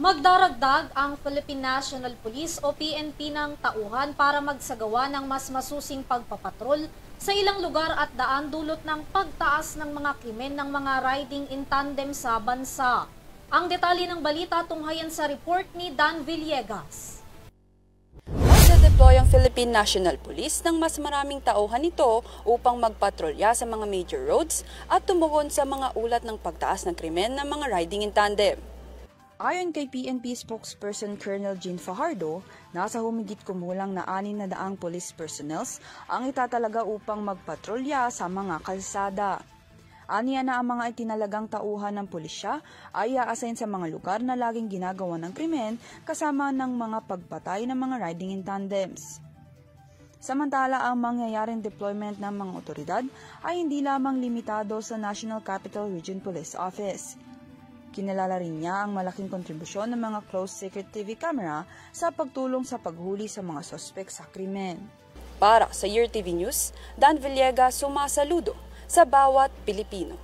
Magdaragdag ang Philippine National Police o PNP ng tauhan para magsagawa ng mas masusing pagpapatrol sa ilang lugar at daan dulot ng pagtaas ng mga krimen ng mga riding in tandem sa bansa. Ang detalye ng balita tunghayan sa report ni Dan Villegas. Magde-deploy ang Philippine National Police ng mas maraming tauhan nito upang magpatrolya sa mga major roads at tumugon sa mga ulat ng pagtaas ng krimen ng mga riding in tandem. Ayon kay PNP spokesperson Colonel Jean Fajardo, nasa humigit kumulang na 600 police personnels ang itatalaga upang magpatrolya sa mga kalsada. Aniya na ang mga itinalagang tauhan ng pulisya ay i-assign sa mga lugar na laging ginagawa ng krimen kasama ng mga pagpatay ng mga riding in tandems. Samantala, ang mangyayaring deployment ng mga otoridad ay hindi lamang limitado sa National Capital Region Police Office. Kinalala rin niya ang malaking kontribusyon ng mga closed-circuit TV camera sa pagtulong sa paghuli sa mga sospek sa krimen. Para sa Year TV News, Dan Villegas sumasaludo sa bawat Pilipino.